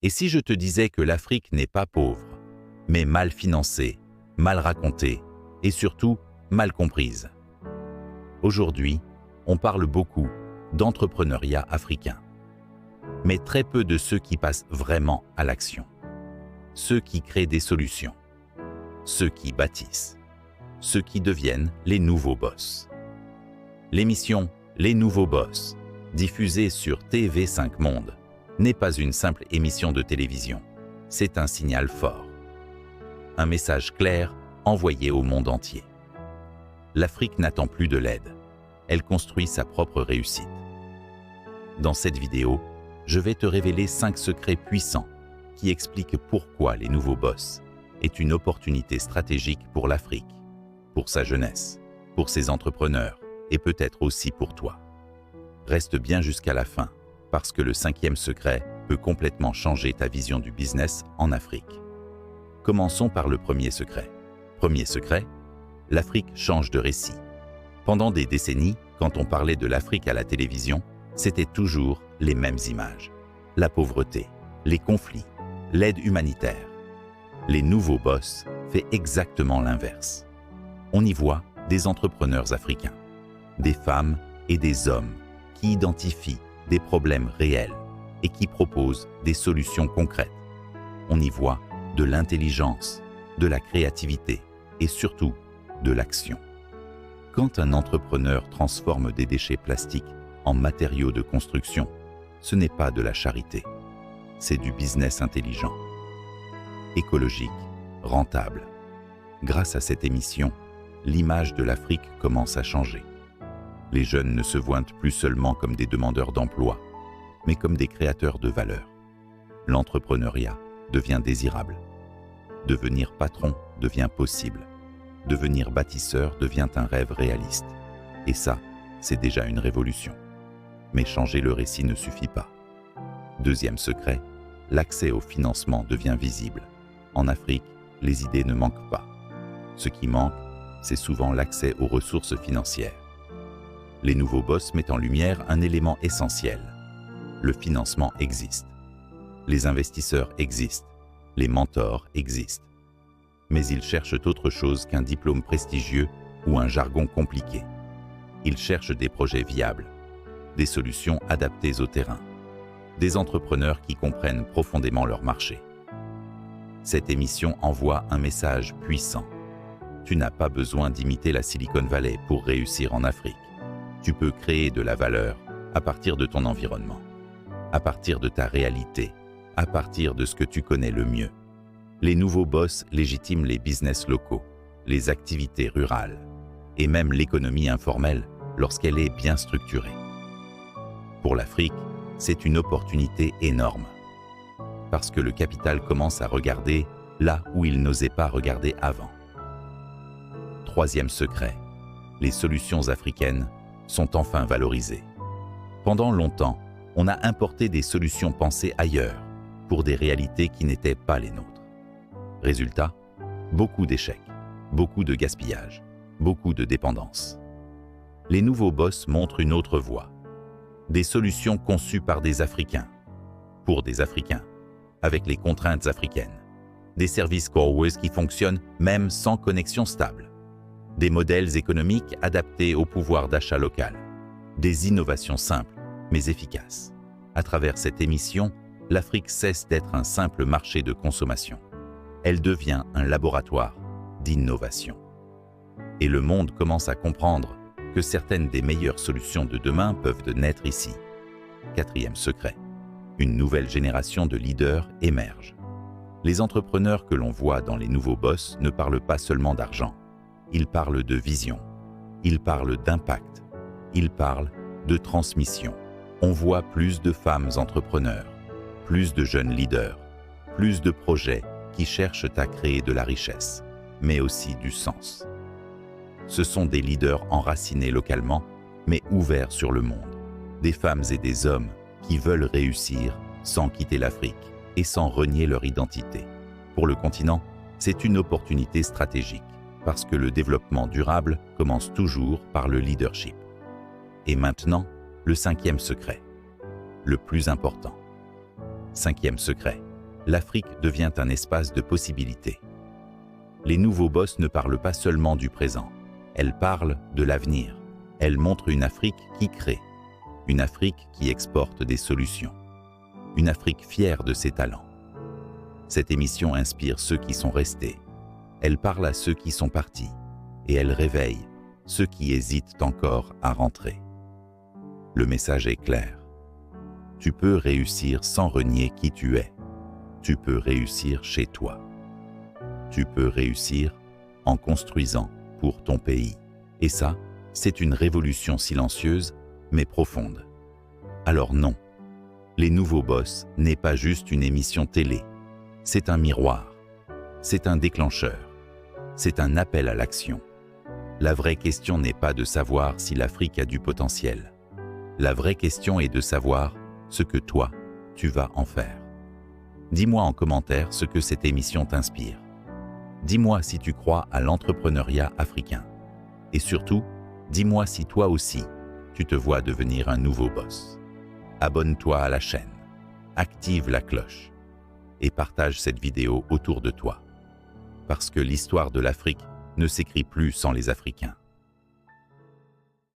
Et si je te disais que l'Afrique n'est pas pauvre, mais mal financée, mal racontée et surtout mal comprise? Aujourd'hui, on parle beaucoup d'entrepreneuriat africain, mais très peu de ceux qui passent vraiment à l'action, ceux qui créent des solutions, ceux qui bâtissent, ceux qui deviennent les nouveaux boss. L'émission Les Nouveaux Boss, diffusée sur TV5 Monde, n'est pas une simple émission de télévision, c'est un signal fort. Un message clair envoyé au monde entier. L'Afrique n'attend plus de l'aide, elle construit sa propre réussite. Dans cette vidéo, je vais te révéler 5 secrets puissants qui expliquent pourquoi les nouveaux boss est une opportunité stratégique pour l'Afrique, pour sa jeunesse, pour ses entrepreneurs et peut-être aussi pour toi. Reste bien jusqu'à la fin, parce que le 5e secret peut complètement changer ta vision du business en Afrique. Commençons par le premier secret. Premier secret, l'Afrique change de récit. Pendant des décennies, quand on parlait de l'Afrique à la télévision, c'était toujours les mêmes images. La pauvreté, les conflits, l'aide humanitaire. Les nouveaux boss fait exactement l'inverse. On y voit des entrepreneurs africains, des femmes et des hommes qui identifient des problèmes réels et qui proposent des solutions concrètes. On y voit de l'intelligence, de la créativité et surtout de l'action. Quand un entrepreneur transforme des déchets plastiques en matériaux de construction, ce n'est pas de la charité, c'est du business intelligent, écologique, rentable. Grâce à cette émission, l'image de l'Afrique commence à changer. Les jeunes ne se voient plus seulement comme des demandeurs d'emploi, mais comme des créateurs de valeur. L'entrepreneuriat devient désirable. Devenir patron devient possible. Devenir bâtisseur devient un rêve réaliste. Et ça, c'est déjà une révolution. Mais changer le récit ne suffit pas. Deuxième secret, l'accès au financement devient visible. En Afrique, les idées ne manquent pas. Ce qui manque, c'est souvent l'accès aux ressources financières. Les nouveaux boss mettent en lumière un élément essentiel. Le financement existe. Les investisseurs existent. Les mentors existent. Mais ils cherchent autre chose qu'un diplôme prestigieux ou un jargon compliqué. Ils cherchent des projets viables, des solutions adaptées au terrain, des entrepreneurs qui comprennent profondément leur marché. Cette émission envoie un message puissant. Tu n'as pas besoin d'imiter la Silicon Valley pour réussir en Afrique. Tu peux créer de la valeur à partir de ton environnement, à partir de ta réalité, à partir de ce que tu connais le mieux. Les nouveaux boss légitiment les business locaux, les activités rurales et même l'économie informelle lorsqu'elle est bien structurée. Pour l'Afrique, c'est une opportunité énorme parce que le capital commence à regarder là où il n'osait pas regarder avant. Troisième secret, les solutions africaines sont enfin valorisées. Pendant longtemps, on a importé des solutions pensées ailleurs pour des réalités qui n'étaient pas les nôtres. Résultat, beaucoup d'échecs, beaucoup de gaspillage, beaucoup de dépendance. Les nouveaux boss montrent une autre voie. Des solutions conçues par des Africains, pour des Africains, avec les contraintes africaines. Des services Coreways qui fonctionnent même sans connexion stable. Des modèles économiques adaptés au pouvoir d'achat local. Des innovations simples, mais efficaces. À travers cette émission, l'Afrique cesse d'être un simple marché de consommation. Elle devient un laboratoire d'innovation. Et le monde commence à comprendre que certaines des meilleures solutions de demain peuvent naître ici. Quatrième secret, une nouvelle génération de leaders émerge. Les entrepreneurs que l'on voit dans les nouveaux boss ne parlent pas seulement d'argent. Ils parlent de vision, ils parlent d'impact, ils parlent de transmission. On voit plus de femmes entrepreneurs, plus de jeunes leaders, plus de projets qui cherchent à créer de la richesse, mais aussi du sens. Ce sont des leaders enracinés localement, mais ouverts sur le monde. Des femmes et des hommes qui veulent réussir sans quitter l'Afrique et sans renier leur identité. Pour le continent, c'est une opportunité stratégique, parce que le développement durable commence toujours par le leadership. Et maintenant, le cinquième secret, le plus important. Cinquième secret, l'Afrique devient un espace de possibilités. Les nouveaux boss ne parlent pas seulement du présent, elles parlent de l'avenir. Elles montrent une Afrique qui crée, une Afrique qui exporte des solutions, une Afrique fière de ses talents. Cette émission inspire ceux qui sont restés, elle parle à ceux qui sont partis, et elle réveille ceux qui hésitent encore à rentrer. Le message est clair. Tu peux réussir sans renier qui tu es. Tu peux réussir chez toi. Tu peux réussir en construisant pour ton pays. Et ça, c'est une révolution silencieuse, mais profonde. Alors non, Les Nouveaux Boss n'est pas juste une émission télé. C'est un miroir. C'est un déclencheur. C'est un appel à l'action. La vraie question n'est pas de savoir si l'Afrique a du potentiel. La vraie question est de savoir ce que toi, tu vas en faire. Dis-moi en commentaire ce que cette émission t'inspire. Dis-moi si tu crois à l'entrepreneuriat africain. Et surtout, dis-moi si toi aussi, tu te vois devenir un nouveau boss. Abonne-toi à la chaîne, active la cloche et partage cette vidéo autour de toi. Parce que l'histoire de l'Afrique ne s'écrit plus sans les Africains.